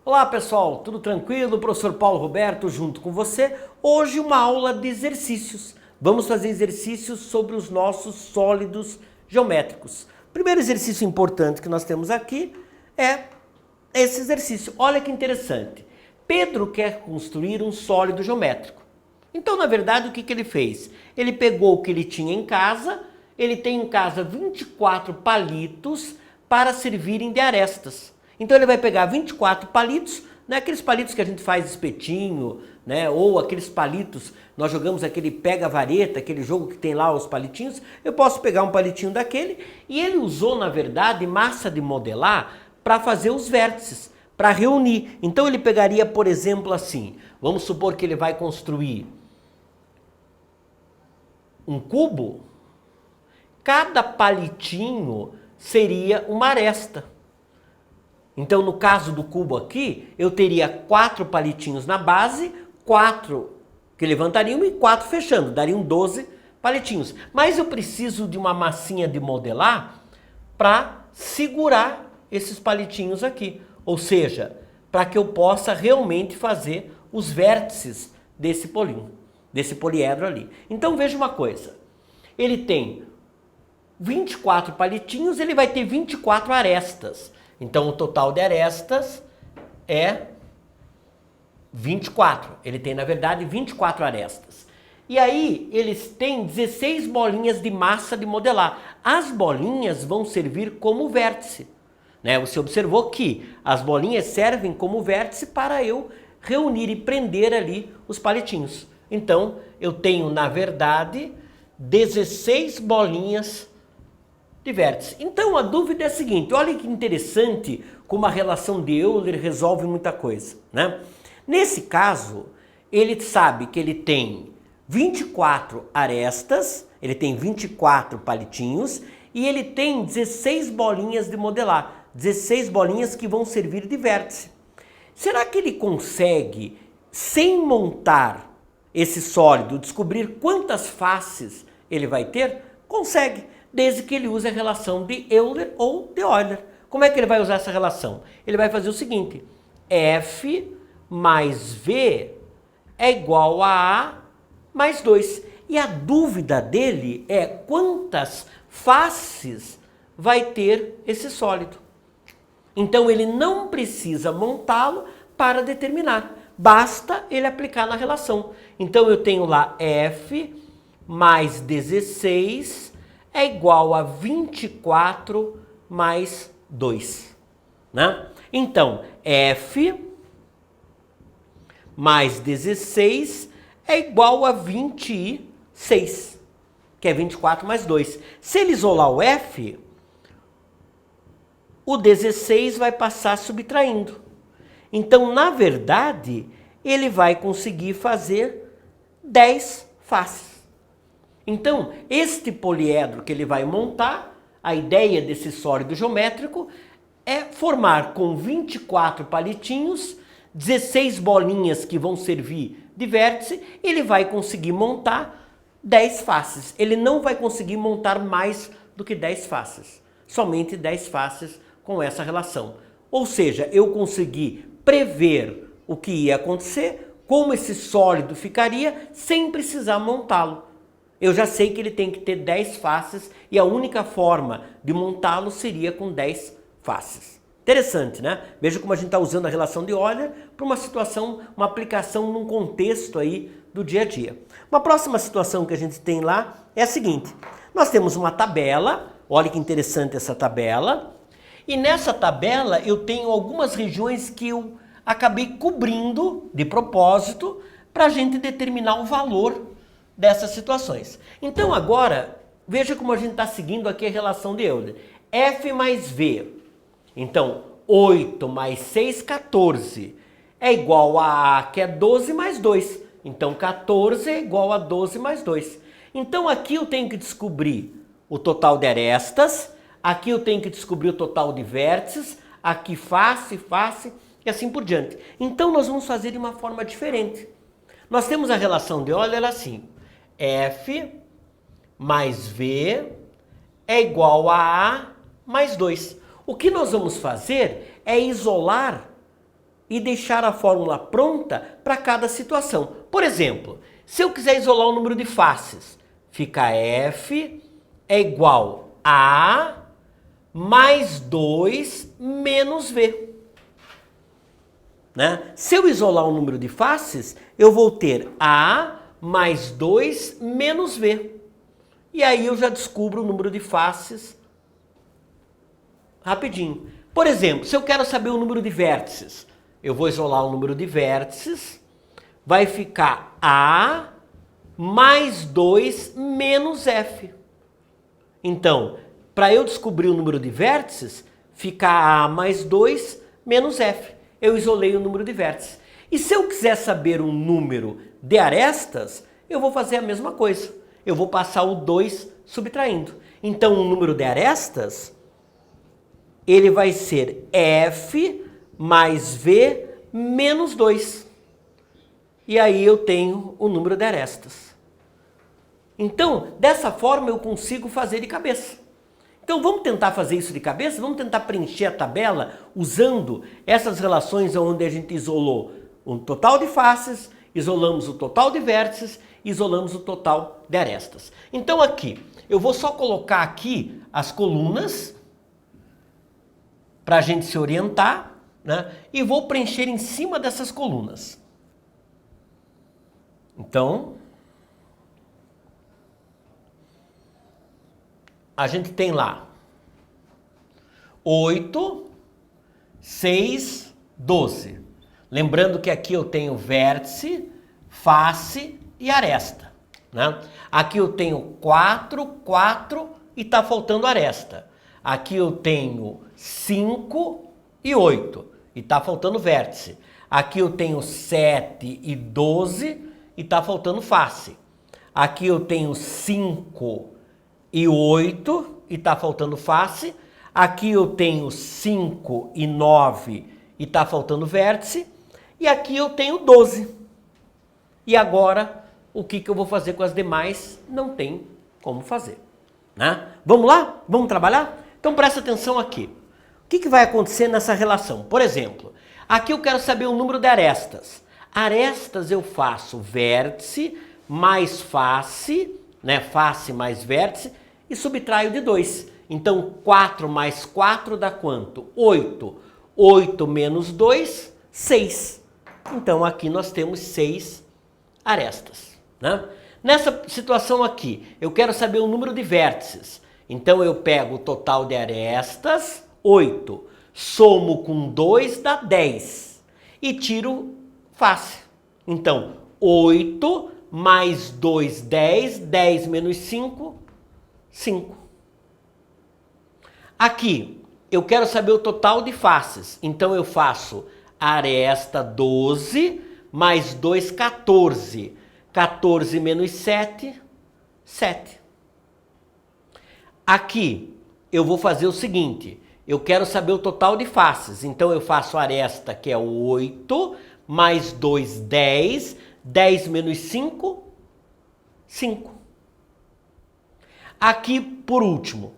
Olá pessoal, tudo tranquilo? O professor Paulo Roberto junto com você. Hoje uma aula de exercícios. Vamos fazer exercícios sobre os nossos sólidos geométricos. O primeiro exercício importante que nós temos aqui é esse exercício. Olha que interessante. Pedro quer construir um sólido geométrico. Então, na verdade, o que ele fez? Ele pegou o que ele tinha em casa, ele tem em casa 24 palitos para servirem de arestas. Então ele vai pegar 24 palitos, né, aqueles palitos que a gente faz espetinho, né, ou aqueles palitos, nós jogamos aquele pega-vareta, aquele jogo que tem lá os palitinhos, eu posso pegar um palitinho daquele, e ele usou, na verdade, massa de modelar para fazer os vértices, para reunir. Então ele pegaria, por exemplo, assim, vamos supor que ele vai construir um cubo, cada palitinho seria uma aresta. Então, no caso do cubo aqui, eu teria 4 palitinhos na base, 4 que levantariam e 4 fechando, dariam 12 palitinhos. Mas eu preciso de uma massinha de modelar para segurar esses palitinhos aqui. Ou seja, para que eu possa realmente fazer os vértices desse poliedro ali. Então, veja uma coisa. Ele tem 24 palitinhos, ele vai ter 24 arestas. Então, o total de arestas é 24. Ele tem, na verdade, 24 arestas. E aí, eles têm 16 bolinhas de massa de modelar. As bolinhas vão servir como vértice, né? Você observou que as bolinhas servem como vértice para eu reunir e prender ali os palitinhos. Então, eu tenho, na verdade, 16 bolinhas de vértice. Então a dúvida é a seguinte, olha que interessante como a relação de Euler resolve muita coisa, né? Nesse caso, ele sabe que ele tem 24 arestas, ele tem 24 palitinhos e ele tem 16 bolinhas de modelar, 16 bolinhas que vão servir de vértice. Será que ele consegue, sem montar esse sólido, descobrir quantas faces ele vai ter? Consegue, desde que ele use a relação de Euler ou de Euler. Como é que ele vai usar essa relação? Ele vai fazer o seguinte, F mais V é igual a A mais 2. E a dúvida dele é quantas faces vai ter esse sólido. Então ele não precisa montá-lo para determinar, basta ele aplicar na relação. Então eu tenho lá F mais 16 é igual a 24 mais 2, né? Então, F mais 16 é igual a 26, que é 24 mais 2. Se ele isolar o F, o 16 vai passar subtraindo. Então, na verdade, ele vai conseguir fazer 10 faces. Então, este poliedro que ele vai montar, a ideia desse sólido geométrico é formar com 24 palitinhos, 16 bolinhas que vão servir de vértice, ele vai conseguir montar 10 faces. Ele não vai conseguir montar mais do que 10 faces, somente 10 faces com essa relação. Ou seja, eu consegui prever o que ia acontecer, como esse sólido ficaria, sem precisar montá-lo. Eu já sei que ele tem que ter 10 faces e a única forma de montá-lo seria com 10 faces. Interessante, né? Veja como a gente está usando a relação de Euler para uma situação, uma aplicação num contexto aí do dia a dia. Uma próxima situação que a gente tem lá é a seguinte. Nós temos uma tabela, olha que interessante essa tabela, e nessa tabela eu tenho algumas regiões que eu acabei cobrindo de propósito para a gente determinar o valor dessas situações. Então agora, veja como a gente está seguindo aqui a relação de Euler. F mais V. Então, 8 mais 6, 14. É igual a A, que é 12 mais 2. Então, 14 é igual a 12 mais 2. Então, aqui eu tenho que descobrir o total de arestas. Aqui eu tenho que descobrir o total de vértices. Aqui face, face e assim por diante. Então, nós vamos fazer de uma forma diferente. Nós temos a relação de Euler assim. F mais V é igual a A mais 2. O que nós vamos fazer é isolar e deixar a fórmula pronta para cada situação. Por exemplo, se eu quiser isolar o número de faces, fica f é igual a mais 2 menos v. Né? Se eu isolar o número de faces, eu vou ter a mais 2 menos v. E aí eu já descubro o número de faces rapidinho. Por exemplo, se eu quero saber o número de vértices, eu vou isolar o número de vértices, vai ficar a mais 2 menos f. Então, para eu descobrir o número de vértices, fica a mais 2 menos f. Eu isolei o número de vértices. E se eu quiser saber o número de arestas, eu vou fazer a mesma coisa. Eu vou passar o 2 subtraindo. Então, o número de arestas, ele vai ser f mais v menos 2. E aí eu tenho o número de arestas. Então, dessa forma eu consigo fazer de cabeça. Então vamos tentar fazer isso de cabeça? Vamos tentar preencher a tabela usando essas relações onde a gente isolou o total de faces, isolamos o total de vértices, isolamos o total de arestas. Então aqui, eu vou só colocar aqui as colunas para a gente se orientar, né? E vou preencher em cima dessas colunas. Então, a gente tem lá 8, 6, 12. Lembrando que aqui eu tenho vértice, face e aresta, né? Aqui eu tenho 4, 4 e está faltando aresta. Aqui eu tenho 5 e 8 e está faltando vértice. Aqui eu tenho 7 e 12 e está faltando face. Aqui eu tenho 5 e 8 e está faltando face. Aqui eu tenho 5 e 9 e está faltando vértice. E aqui eu tenho 12. E agora, o que eu vou fazer com as demais? Não tem como fazer, né? Vamos lá? Vamos trabalhar? Então presta atenção aqui. O que vai acontecer nessa relação? Por exemplo, aqui eu quero saber o número de arestas. Arestas eu faço vértice mais face, né? Face mais vértice e subtraio de 2. Então 4 mais 4 dá quanto? 8. 8 menos 2, 6. Então aqui nós temos 6 arestas, né? Nessa situação aqui, eu quero saber o número de vértices. Então eu pego o total de arestas, 8, somo com 2 dá 10 e tiro face. Então 8 mais 2, 10, 10 menos 5, 5. Aqui eu quero saber o total de faces. Então eu faço aresta 12 mais 2, 14. 14 menos 7, 7. Aqui eu vou fazer o seguinte, eu quero saber o total de faces. Então eu faço aresta que é 8 mais 2, 10. 10 menos 5, 5. Aqui por último,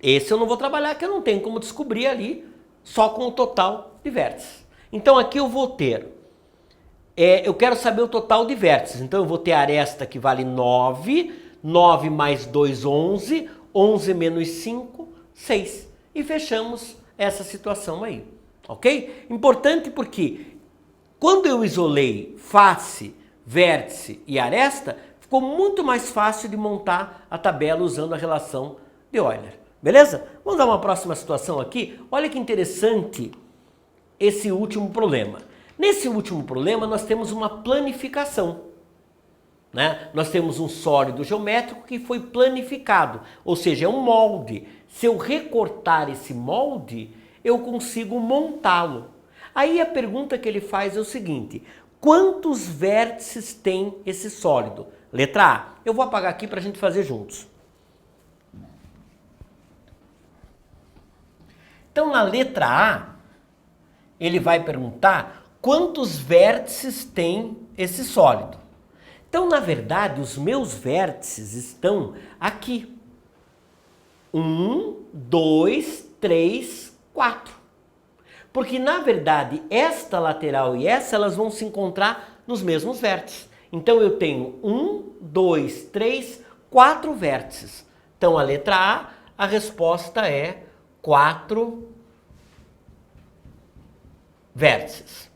esse eu não vou trabalhar, que eu não tenho como descobrir ali só com o total de vértices. Então aqui eu vou ter, eu quero saber o total de vértices. Então eu vou ter aresta que vale 9, 9 mais 2, 11, 11 menos 5, 6. E fechamos essa situação aí, ok? Importante porque quando eu isolei face, vértice e aresta, ficou muito mais fácil de montar a tabela usando a relação de Euler. Beleza? Vamos dar uma próxima situação aqui. Olha que interessante esse último problema. Nesse último problema nós temos uma planificação, né? Nós temos um sólido geométrico que foi planificado, ou seja, é um molde. Se eu recortar esse molde, eu consigo montá-lo. Aí a pergunta que ele faz é o seguinte: quantos vértices tem esse sólido? Letra A. Eu vou apagar aqui para a gente fazer juntos. Então, na letra A, ele vai perguntar quantos vértices tem esse sólido. Então, na verdade, os meus vértices estão aqui. 1, 2, 3, 4. Porque, na verdade, esta lateral e essa, elas vão se encontrar nos mesmos vértices. Então, eu tenho 1, 2, 3, 4 vértices. Então, a letra A resposta é 4 vértices.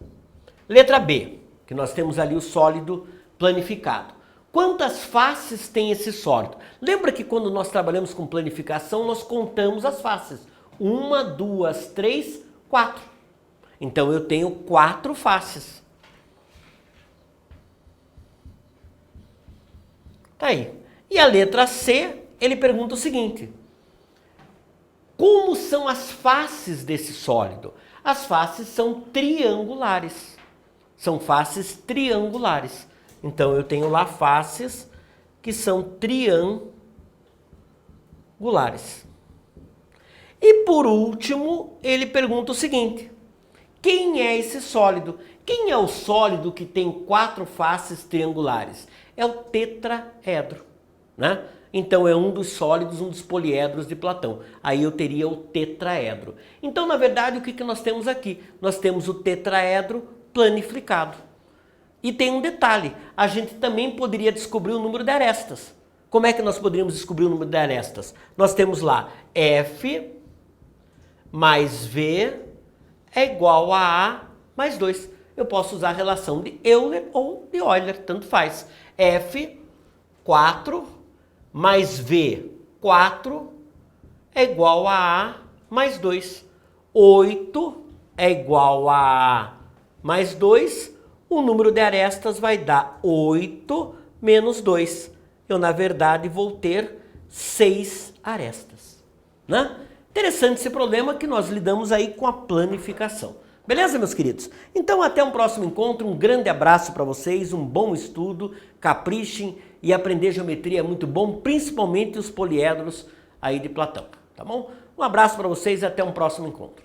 Letra B, que nós temos ali o sólido planificado. Quantas faces tem esse sólido? Lembra que quando nós trabalhamos com planificação, nós contamos as faces. 1, 2, 3, 4. Então, eu tenho 4 faces. Tá aí. E a letra C, ele pergunta o seguinte: como são as faces desse sólido? As faces são triangulares. São faces triangulares. Então, eu tenho lá faces que são triangulares. E por último, ele pergunta o seguinte: quem é esse sólido? Quem é o sólido que tem 4 faces triangulares? É o tetraedro, né? Então é um dos sólidos, um dos poliedros de Platão. Aí eu teria o tetraedro. Então, na verdade, o que nós temos aqui? Nós temos o tetraedro planificado. E tem um detalhe, a gente também poderia descobrir o número de arestas. Como é que nós poderíamos descobrir o número de arestas? Nós temos lá F mais V é igual a A mais 2. Eu posso usar a relação de Euler ou de Euler, tanto faz. F, 4, mais V, 4, é igual a A mais 2. 8 é igual a A mais 2. O número de arestas vai dar 8 menos 2. Eu, na verdade, vou ter 6 arestas, né? Interessante esse problema que nós lidamos aí com a planificação. Beleza, meus queridos? Então, até um próximo encontro. Um grande abraço para vocês, um bom estudo, caprichem, e aprender geometria é muito bom, principalmente os poliedros aí de Platão, tá bom? Um abraço para vocês e até um próximo encontro.